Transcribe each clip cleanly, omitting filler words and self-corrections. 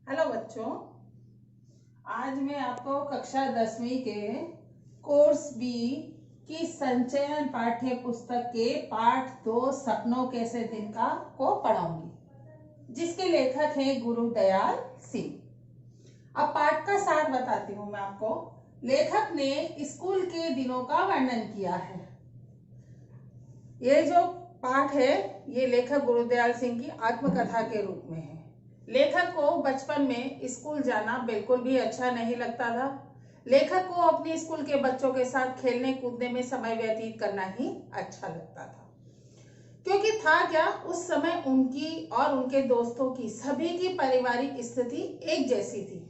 Hello बच्चों, आज मैं आपको कक्षा 10वीं के कोर्स बी की संचयन पाठ्य पुस्तक के पाठ 2 सपनों कैसे दिन का को पढ़ाऊंगी, जिसके लेखक हैं गुरुदयाल सिंह। अब पाठ का सार बताती हूँ मैं आपको। लेखक ने स्कूल के दिनों का वर्णन किया है। ये जो पाठ है ये लेखक गुरुदयाल सिंह की आत्मकथा के रूप में है। लेखक को बचपन में स्कूल जाना बिल्कुल भी अच्छा नहीं लगता था। लेखक को अपने स्कूल के बच्चों के साथ खेलने कूदने में समय व्यतीत करना ही अच्छा लगता था, क्योंकि था क्या, उस समय उनकी और उनके दोस्तों की सभी की पारिवारिक स्थिति एक जैसी थी।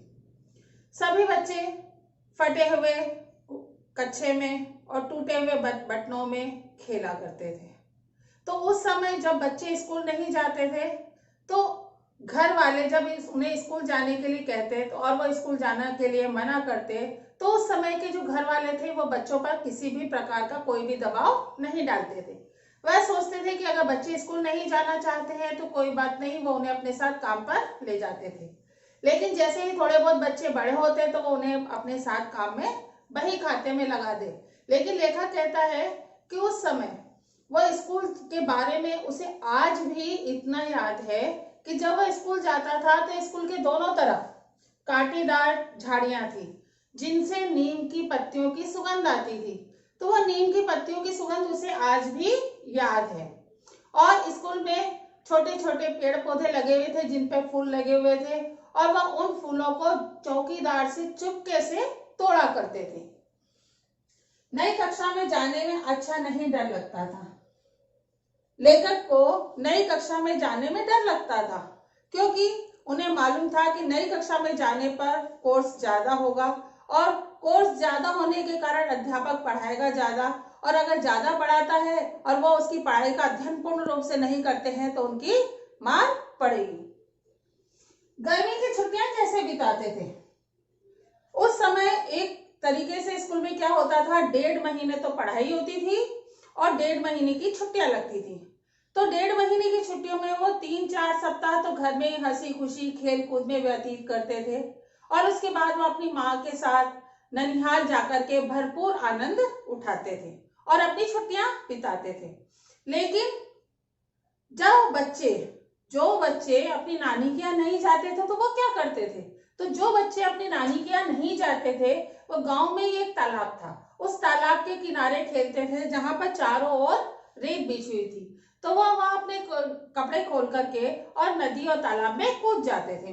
सभी बच्चे फटे हुए कच्छे में और टूटे हुए बटनों में खेला करते थे। तो उस समय जब बच्चे स्कूल नहीं जाते थे तो घर वाले जब उन्हें स्कूल जाने के लिए कहते तो और वो स्कूल जाने के लिए मना करते, तो उस समय के जो घर वाले थे वो बच्चों पर किसी भी प्रकार का कोई भी दबाव नहीं डालते थे। वह सोचते थे कि अगर बच्चे स्कूल नहीं जाना चाहते हैं तो कोई बात नहीं, वो उन्हें अपने साथ काम पर ले जाते थे। लेकिन जैसे ही थोड़े बहुत बच्चे बड़े होते तो वो उन्हें अपने साथ काम में बही खाते में लगा दे। लेकिन लेखक कहता है कि उस समय वह स्कूल के बारे में उसे आज भी इतना याद है कि जब वह स्कूल जाता था तो स्कूल के दोनों तरफ कांटेदार झाड़ियां थी, जिनसे नीम की पत्तियों की सुगंध आती थी। तो वह नीम की पत्तियों की सुगंध उसे आज भी याद है। और स्कूल में छोटे छोटे पेड़ पौधे लगे हुए थे जिन पे फूल लगे हुए थे, और वह उन फूलों को चौकीदार से चुपके से तोड़ा करते थे। नई कक्षा में जाने में अच्छा नहीं डर लगता था। लेखक को नई कक्षा में जाने में डर लगता था, क्योंकि उन्हें मालूम था कि नई कक्षा में जाने पर कोर्स ज्यादा होगा, और कोर्स ज्यादा होने के कारण अध्यापक पढ़ाएगा ज्यादा, और अगर ज्यादा पढ़ाता है और वो उसकी पढ़ाई का अध्ययन पूर्ण रूप से नहीं करते हैं तो उनकी मार पड़ेगी। गर्मी की छुट्टियां कैसे बिताते थे? उस समय एक तरीके से स्कूल में क्या होता था, 1.5 महीने तो पढ़ाई होती थी और 1.5 महीने की छुट्टियां लगती थी। तो 1.5 महीने की छुट्टियों में वो 3-4 सप्ताह तो घर में हंसी खुशी खेल कूद में व्यतीत करते थे, और उसके बाद वो अपनी माँ के साथ ननिहाल जाकर के भरपूर आनंद उठाते थे और अपनी छुट्टियां बिताते थे। लेकिन जो बच्चे अपनी नानी के यहाँ नहीं जाते थे तो वो क्या करते थे? तो जो बच्चे अपनी नानी के यहाँ नहीं जाते थे वो गांव में ही एक तालाब था, उस तालाब के किनारे खेलते थे, जहां पर चारों ओर रेत बिछी हुई थी। तो वो वहां अपने कपड़े खोल करके और नदी और तालाब में कूद जाते थे।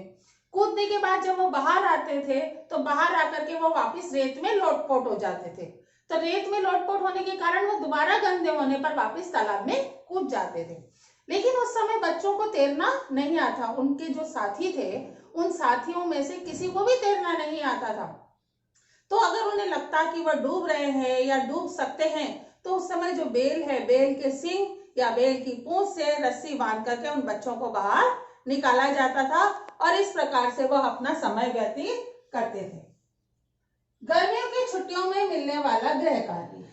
कूदने के बाद जब वो बाहर आते थे तो बाहर आकर के वो वापस रेत में लोटपोट हो जाते थे। तो रेत में लोटपोट होने के कारण वो दोबारा गंदे होने पर वापस तालाब में कूद जाते थे। लेकिन उस समय बच्चों को तैरना नहीं आता। उनके जो साथी थे उन साथियों में से किसी को भी तैरना नहीं आता था। तो अगर उन्हें लगता कि वह डूब रहे हैं या डूब सकते हैं तो उस समय जो बेल है, बेल के सिंग या बेल की पूंछ से रस्सी बांध करके उन बच्चों को बाहर निकाला जाता था, और इस प्रकार से वह अपना समय व्यतीत करते थे। गर्मियों की छुट्टियों में मिलने वाला गृह कार्य।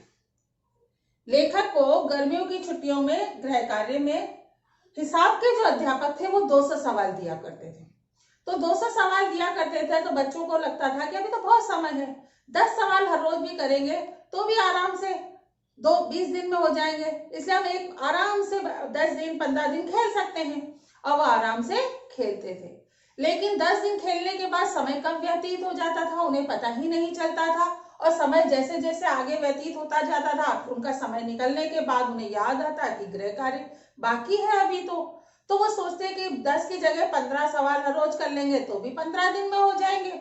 लेखक को गर्मियों की छुट्टियों में गृह कार्य में हिसाब के जो अध्यापक थे वो 200 सवाल दिया करते थे। तो 200 सवाल दिया करते थे तो बच्चों को लगता था कि अभी तो बहुत समय है, 10 सवाल हर रोज भी करेंगे तो भी आराम से 20 दिन में हो जाएंगे, इसलिए हम एक आराम से 10 दिन 15 दिन खेल सकते हैं। और वो आराम से खेलते थे। लेकिन 10 दिन खेलने के बाद समय कब व्यतीत हो जाता था उन्हें पता ही नहीं चलता था, और समय जैसे जैसे आगे व्यतीत होता जाता था उनका समय निकलने के बाद उन्हें याद आता कि गृह कार्य बाकी है अभी। तो वो सोचते हैं कि 10 की जगह 15 सवाल हर रोज कर लेंगे तो भी 15 दिन में हो जाएंगे।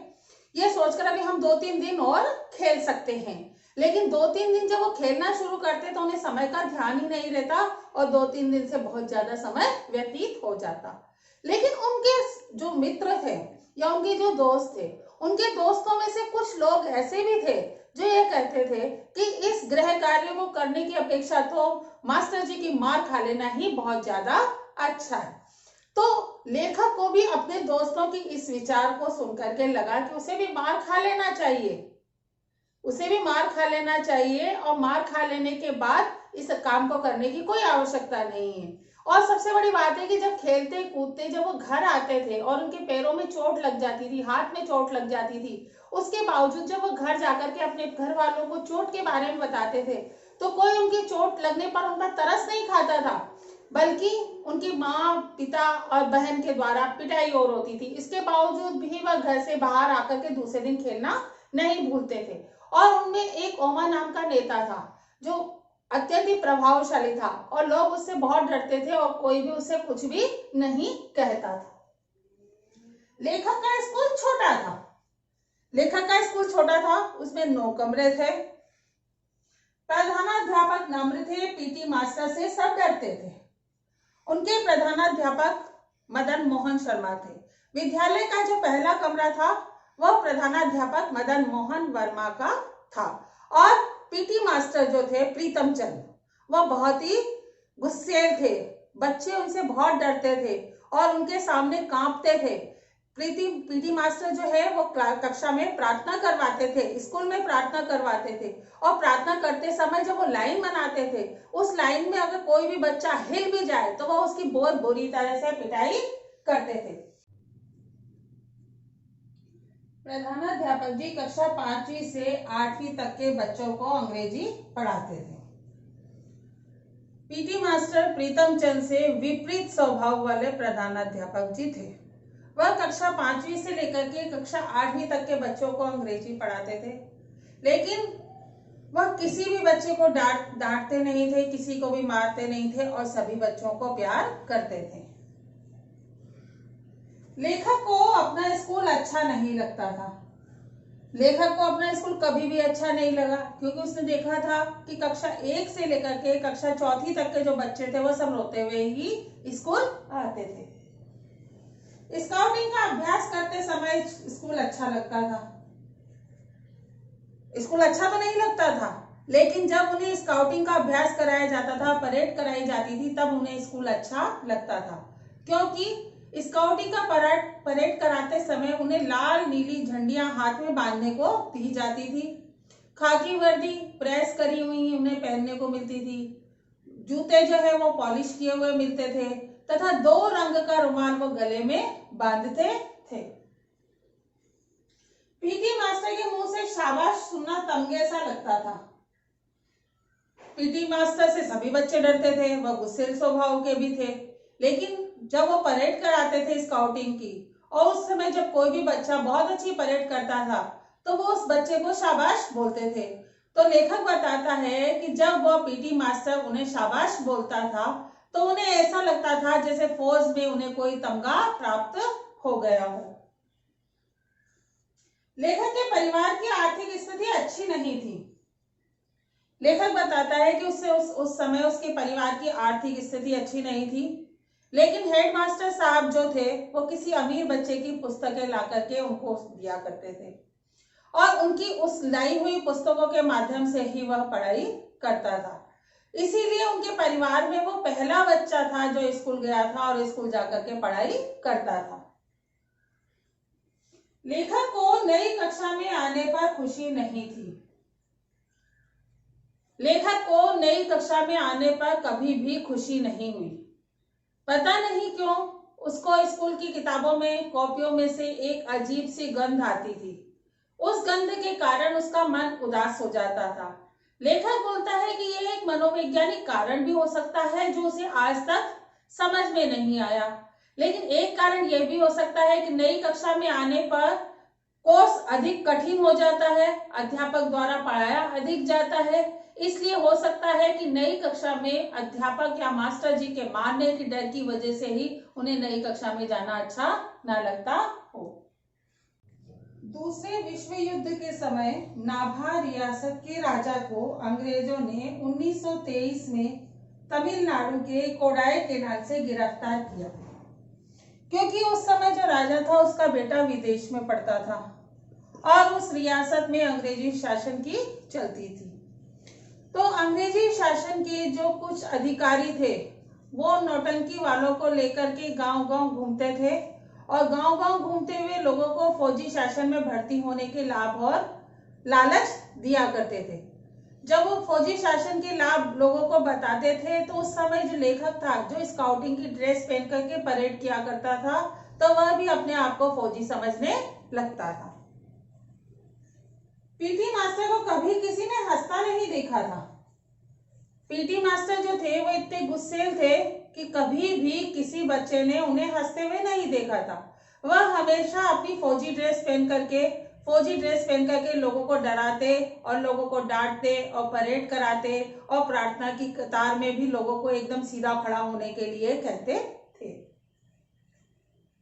ये सोचकर अभी हम 2-3 दिन और खेल सकते हैं। लेकिन 2-3 दिन जब वो खेलना शुरू करते तो उन्हें समय का ध्यान ही नहीं रहता और 2-3 दिन से बहुत ज्यादा समय व्यतीत हो जाता। लेकिन उनके जो मित्र थे या उनके जो दोस्त थे, उनके दोस्तों में से कुछ लोग ऐसे भी थे जो ये कहते थे कि इस गृह कार्य को करने की अपेक्षा तो मास्टर जी की मार खा लेना ही बहुत ज्यादा अच्छा है। तो लेखक को भी अपने दोस्तों की इस विचार को सुनकर के लगा कि उसे भी मार खा लेना चाहिए, और मार खा लेने के बाद इस काम को करने की कोई आवश्यकता नहीं है। और सबसे बड़ी बात है कि जब खेलते कूदते जब वो घर आते थे और उनके पैरों में चोट लग जाती थी, हाथ में चोट लग जाती थी, उसके बावजूद जब वो घर जाकर के अपने घर वालों को चोट के बारे में बताते थे तो कोई उनकी चोट लगने पर उनका तरस नहीं खाता था, बल्कि उनकी माँ, पिता और बहन के द्वारा पिटाई और होती थी। इसके बावजूद भी वह घर से बाहर आकर के दूसरे दिन खेलना नहीं भूलते थे। और उनमें एक ओमा नाम का नेता था जो अत्यंत ही प्रभावशाली था और लोग उससे बहुत डरते थे और कोई भी उससे कुछ भी नहीं कहता था। लेखक का स्कूल छोटा था। लेखक का स्कूल छोटा था, उसमें 9 कमरे थे। प्रधानाध्यापक नम्र थे, पीटी मास्टर से सब डरते थे। उनके प्रधानाध्यापक मदन मोहन शर्मा थे। विद्यालय का जो पहला कमरा था वह प्रधानाध्यापक मदन मोहन वर्मा का था और पीटी मास्टर जो थे प्रीतम चंद, वह बहुत ही गुस्सैल थे। बच्चे उनसे बहुत डरते थे और उनके सामने कांपते थे। पीटी मास्टर जो है वो कक्षा में प्रार्थना करवाते थे, स्कूल में प्रार्थना करवाते थे और प्रार्थना करते समय जब वो लाइन बनाते थे, उस लाइन में अगर कोई भी बच्चा हिल भी जाए तो वह उसकी बहुत बुरी तरह से पिटाई करते थे। प्रधानाध्यापक जी कक्षा 5वीं से 8वीं तक के बच्चों को अंग्रेजी पढ़ाते थे। पीटी मास्टर प्रीतम चंद से विपरीत स्वभाव वाले प्रधानाध्यापक जी थे। वह कक्षा 5वीं से लेकर के कक्षा 8वीं तक के बच्चों को अंग्रेजी पढ़ाते थे, लेकिन वह किसी भी बच्चे को डांटते नहीं थे, किसी को भी मारते नहीं थे और सभी बच्चों को प्यार करते थे। लेखक को अपना स्कूल अच्छा नहीं लगता था। लेखक को अपना स्कूल कभी भी अच्छा नहीं लगा, क्योंकि उसने देखा था कि कक्षा 1 से लेकर के कक्षा 4वीं तक के जो बच्चे थे वो सब रोते हुए ही स्कूल आते थे। स्काउटिंग का अभ्यास करते समय स्कूल अच्छा लगता था। स्कूल अच्छा तो नहीं लगता था, लेकिन जब उन्हें स्काउटिंग का अभ्यास कराया जाता था, परेड कराई जाती थी, तब उन्हें स्कूल अच्छा लगता था। क्योंकि स्काउटिंग का परेड कराते समय उन्हें लाल नीली झंडियां हाथ में बांधने को दी जाती थी। खाकी वर्दी प्रेस करी हुई उन्हें पहनने को मिलती थी। जूते जो है वो पॉलिश किए हुए मिलते थे तथा 2 रंग का रुमाल वो गले में बांधते थे। पीटी मास्टर के मुंह से शाबाश सुनना तमगे सा लगता था। पीटी मास्टर से सभी बच्चे डरते थे, वह गुस्सेल स्वभाव के भी थे, लेकिन जब वो परेड कराते थे स्काउटिंग की और उस समय जब कोई भी बच्चा बहुत अच्छी परेड करता था तो वो उस बच्चे को शाबाश बोलते थे। तो लेखक बताता है कि जब वह पीटी मास्टर उन्हें शाबाश बोलता था तो उन्हें ऐसा लगता था जैसे फौज में उन्हें कोई तमगा प्राप्त हो गया हो। लेखक के परिवार की आर्थिक स्थिति अच्छी नहीं थी। लेखक बताता है कि उससे उस समय उसके परिवार की आर्थिक स्थिति अच्छी नहीं थी, लेकिन हेडमास्टर साहब जो थे वो किसी अमीर बच्चे की पुस्तकें ला करके उनको दिया करते थे और उनकी उस लाई हुई पुस्तकों के माध्यम से ही वह पढ़ाई करता था। इसीलिए उनके परिवार में वो पहला बच्चा था जो स्कूल गया था और स्कूल जाकर के पढ़ाई करता था। लेखक को नई कक्षा में आने पर खुशी नहीं थी। लेखक को नई कक्षा में आने पर कभी भी खुशी नहीं हुई। पता नहीं क्यों उसको स्कूल की किताबों में, कॉपियों में से एक अजीब सी गंध आती थी। उस गंध के कारण उसका मन उदास हो जाता था। लेखक बोलता है कि यह एक मनोवैज्ञानिक कारण भी हो सकता है जो उसे आज तक समझ में नहीं आया, लेकिन एक कारण यह भी हो सकता है कि नई कक्षा में आने पर कोर्स अधिक कठिन हो जाता है, अध्यापक द्वारा पढ़ाया अधिक जाता है, इसलिए हो सकता है कि नई कक्षा में अध्यापक या मास्टर जी के मारने की डर की वजह से ही उन्हें नई कक्षा में जाना अच्छा न लगता हो। दूसरे विश्व युद्ध के समय नाभा रियासत के राजा को अंग्रेजों ने 1923 में तमिलनाडु के कोडाई केनाल से गिरफ्तार किया, क्योंकि उस समय जो राजा था उसका बेटा विदेश में पढ़ता था और उस रियासत में अंग्रेजी शासन की चलती थी। तो अंग्रेजी शासन के जो कुछ अधिकारी थे वो नौटंकी वालों को लेकर के गांव-गांव घूमते थे और गांव-गांव घूमते हुए लोगों को फौजी शासन में भर्ती होने के लाभ और लालच दिया करते थे। जब वो फौजी शासन के लाभ लोगों को बताते थे तो उस समय जो लेखक था, जो स्काउटिंग की ड्रेस पहन करके परेड किया करता था, तो वह भी अपने आप को फौजी समझने लगता था। पीटी मास्टर को कभी किसी ने हंसता नहीं देखा था। पीटी मास्टर जो थे वो इतने गुस्सेल थे कि कभी भी किसी बच्चे ने उन्हें हंसते हुए नहीं देखा था। वह हमेशा अपनी फौजी ड्रेस पहन करके लोगों को डराते और लोगों को डांटते और परेड कराते और प्रार्थना की कतार में भी लोगों को एकदम सीधा खड़ा होने के लिए कहते थे।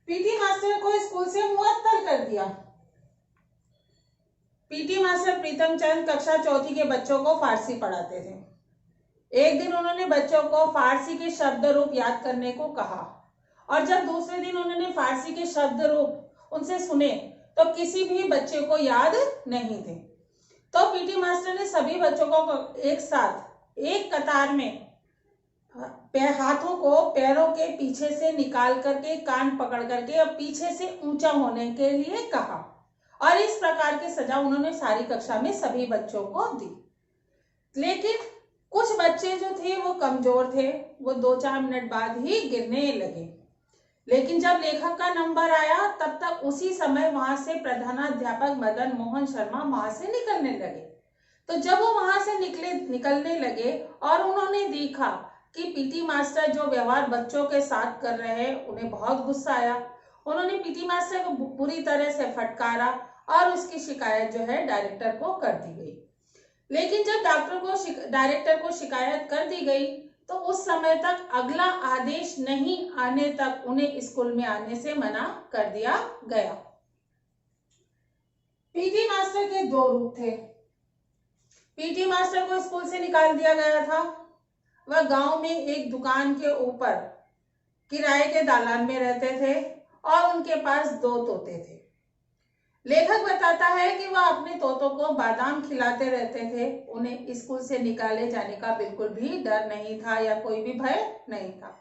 पीटी मास्टर को स्कूल से मुअत्तल कर दिया। पीटी मास्टर प्रीतम चंद कक्षा चौथी के बच्चों को फारसी पढ़ाते थे। एक दिन उन्होंने बच्चों को फारसी के शब्द रूप याद करने को कहा और जब दूसरे दिन उन्होंने फारसी के शब्द रूप उनसे सुने तो किसी भी बच्चे को याद नहीं थे। तो पीटी मास्टर ने सभी बच्चों को एक साथ एक कतार में हाथों को पैरों के पीछे से निकाल करके कान पकड़ करके और पीछे से ऊंचा होने के लिए कहा और इस प्रकार की सजा उन्होंने सारी कक्षा में सभी बच्चों को दी। लेकिन कुछ बच्चे जो थे वो कमजोर थे, वो 2-4 मिनट बाद ही गिरने लगे। लेकिन जब लेखक का नंबर आया तब तक उसी समय वहां से प्रधानाध्यापक मदन मोहन शर्मा वहां से निकलने लगे। तो जब वो वहां से निकलने लगे और उन्होंने देखा कि पीटी मास्टर जो व्यवहार बच्चों के साथ कर रहे हैं, उन्हें बहुत गुस्सा आया। उन्होंने पीटी मास्टर को पूरी तरह से फटकारा और उसकी शिकायत जो है डायरेक्टर को कर दी गई। लेकिन जब डायरेक्टर को शिकायत कर दी गई तो उस समय तक अगला आदेश नहीं आने तक उन्हें स्कूल में आने से मना कर दिया गया। पीटी मास्टर के 2 रूप थे। पीटी मास्टर को स्कूल से निकाल दिया गया था। वह गांव में एक दुकान के ऊपर किराए के दालान में रहते थे और उनके पास 2 तोते थे। लेखक बताता है कि वह अपने तोतों को बादाम खिलाते रहते थे। उन्हें स्कूल से निकाले जाने का बिल्कुल भी डर नहीं था या कोई भी भय नहीं था।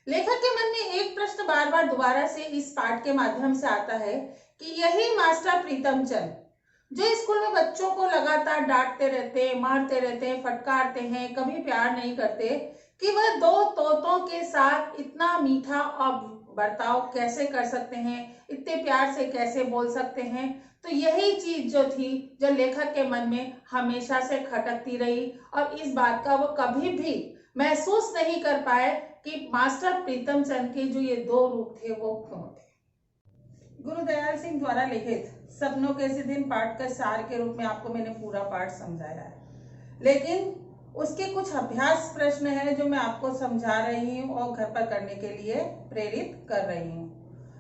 लेखक के मन में एक प्रश्न बार बार दोबारा से इस पाठ के माध्यम से आता है कि यही मास्टर प्रीतम चंद जो स्कूल में बच्चों को लगातार डांटते रहते, मारते रहते, फटकारते हैं, कभी प्यार नहीं करते, कि वह 2 तोतों के साथ इतना मीठा और बर्ताव कैसे कर सकते हैं, इतने प्यार से कैसे बोल सकते हैं। तो यही चीज जो थी, जो लेखक के मन में हमेशा से खटकती रही और इस बात का वो कभी भी महसूस नहीं कर पाए कि मास्टर प्रीतम चंद के जो ये 2 रूप थे वो क्यों थे। गुरुदयाल सिंह द्वारा लिखित सपनों के ऐसे दिन पाठ का सार के रूप में आपको मैंने पूरा पाठ समझाया है, लेकिन उसके कुछ अभ्यास प्रश्न है जो मैं आपको समझा रही हूँ और घर पर करने के लिए प्रेरित कर रही हूँ,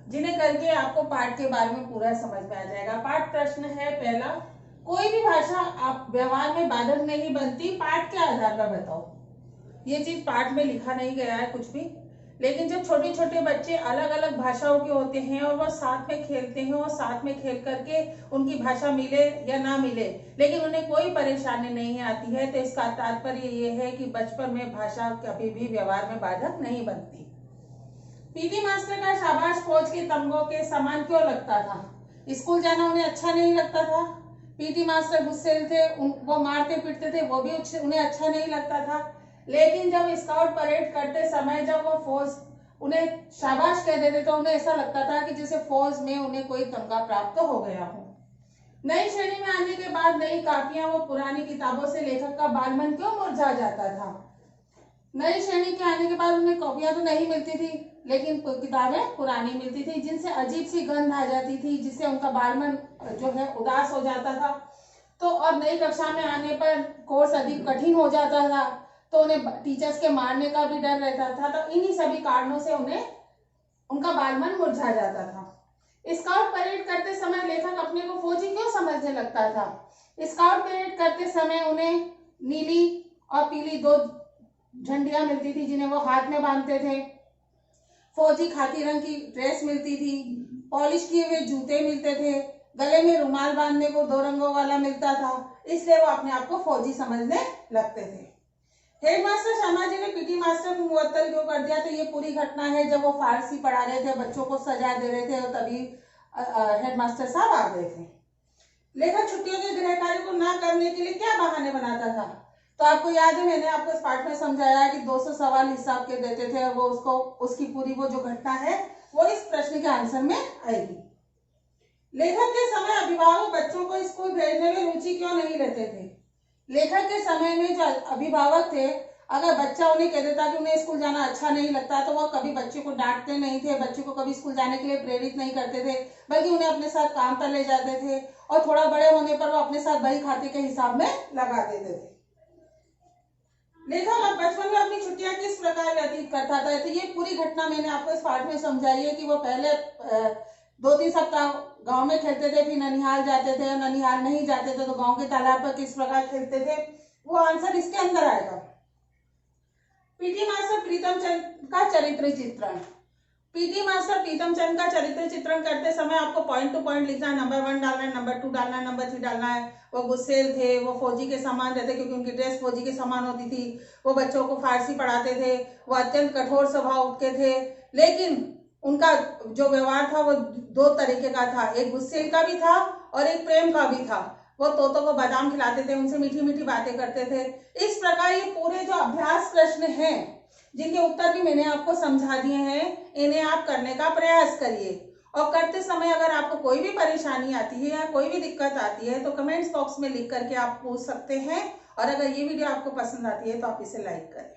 जिन्हें करके आपको पाठ के बारे में पूरा समझ में आ जाएगा। पाठ प्रश्न है पहला, कोई भी भाषा आप व्यवहार में बाधक नहीं बनती, पाठ के आधार पर बताओ। ये चीज पाठ में लिखा नहीं गया है कुछ भी, लेकिन जब छोटे छोटे बच्चे अलग अलग भाषाओं के होते हैं और वो साथ में खेलते हैं और साथ में खेल करके उनकी भाषा मिले या ना मिले लेकिन उन्हें कोई परेशानी नहीं आती है, तो इसका तात्पर्य ये है कि बचपन में भाषा कभी भी व्यवहार में बाधक नहीं बनती। पीटी मास्टर का शाबाश फौज के तमगों के समान क्यों लगता था? स्कूल जाना उन्हें अच्छा नहीं लगता था। पीटी मास्टर गुस्सेल थे, वो मारते पीटते थे, वो भी उन्हें अच्छा नहीं लगता था। लेकिन जब स्काउट परेड करते समय जब वो फौज उन्हें शाबाश कह देते तो उन्हें ऐसा लगता था कि जैसे फौज में उन्हें कोई तमगा प्राप्त हो गया हो। नई श्रेणी में आने के बाद नई कापियां वो पुरानी किताबों से लेखक का बालमन क्यों मुरझा जाता था? नई श्रेणी के आने के बाद उन्हें कॉपियां तो नहीं मिलती थी, लेकिन किताबें पुरानी मिलती थी जिनसे अजीब सी गंध आ जाती थी, जिससे उनका बालमन जो है उदास हो जाता था। तो और नई कक्षा में आने पर कोर्स अधिक कठिन हो जाता था, तो उन्हें टीचर्स के मारने का भी डर रहता था। तो इन्हीं सभी कारणों से उन्हें उनका बालमन मुरझा जाता था। स्काउट परेड करते समय लेखक अपने को फौजी क्यों समझने लगता था? स्काउट परेड करते समय उन्हें नीली और पीली 2 झंडियां मिलती थी जिन्हें वो हाथ में बांधते थे। फौजी खाकी रंग की ड्रेस मिलती थी, पॉलिश किए हुए जूते मिलते थे, गले में रुमाल बांधने को 2 रंगों वाला मिलता था, इसलिए वो अपने आप को फौजी समझने लगते थे। हेडमास्टर शर्मा जी ने पीटी मास्टर को मुअत्तल क्यों कर दिया? तो ये पूरी घटना है जब वो फारसी पढ़ा रहे थे, बच्चों को सजा दे रहे थे और तभी हेडमास्टर साहब आ गए थे। लेखक छुट्टियों के गृह कार्य को ना करने के लिए क्या बहाने बनाता था? तो आपको याद है मैंने आपको इस पाठ में समझाया है कि 200 सवाल हिसाब के देते थे और वो उसको उसकी पूरी वो जो घटना है वो इस प्रश्न के आंसर में आएगी। लेखक के समय अभिभावक बच्चों को स्कूल भेजने में रुचि क्यों नहीं लेते थे? लेखक के समय में जो अभिभावक थे, अगर बच्चा उन्हें कह देता कि उन्हें स्कूल जाना अच्छा नहीं लगता तो वो कभी बच्चे को डांटते नहीं थे, बच्चे को कभी स्कूल जाने के लिए प्रेरित नहीं करते थे, बल्कि उन्हें अपने साथ काम पर ले जाते थे और थोड़ा बड़े होने पर वो अपने साथ बही खाते के हिसाब में लगा देते थे। लेखक अब बचपन में अपनी छुट्टियां किस प्रकार व्यतीत करता था? तो ये पूरी घटना मैंने आपको इस पाठ में समझाई है कि वो पहले 2-3 सप्ताह गांव में खेलते थे, फिर ननिहाल जाते थे, ननिहाल नहीं जाते थे तो गांव के तालाब पर किस प्रकार खेलते थे, वो आंसर इसके अंदर आएगा। पीटी मास्टर प्रीतम चंद का चरित्र चित्रण। पीटी मास्टर प्रीतम चंद का चरित्र चित्रण करते समय आपको पॉइंट टू पॉइंट लिखना है, नंबर 1 डालना है, नंबर 2 डालना है, नंबर 3 डालना है। वो गुस्सेल थे, वो फौजी के समान रहते क्योंकि उनकी ड्रेस फौजी के समान होती थी, वो बच्चों को फारसी पढ़ाते थे, वो अत्यंत कठोर स्वभाव के थे, लेकिन उनका जो व्यवहार था वो 2 तरीके का था, एक गुस्सेल का भी था और एक प्रेम का भी था। वो तोतों को बादाम खिलाते थे, उनसे मीठी मीठी बातें करते थे। इस प्रकार ये पूरे जो अभ्यास प्रश्न हैं जिनके उत्तर भी मैंने आपको समझा दिए हैं, इन्हें आप करने का प्रयास करिए और करते समय अगर आपको कोई भी परेशानी आती है या कोई भी दिक्कत आती है तो कमेंट्स बॉक्स में लिख करके आप पूछ सकते हैं। और अगर ये वीडियो आपको पसंद आती है तो आप इसे लाइक करें।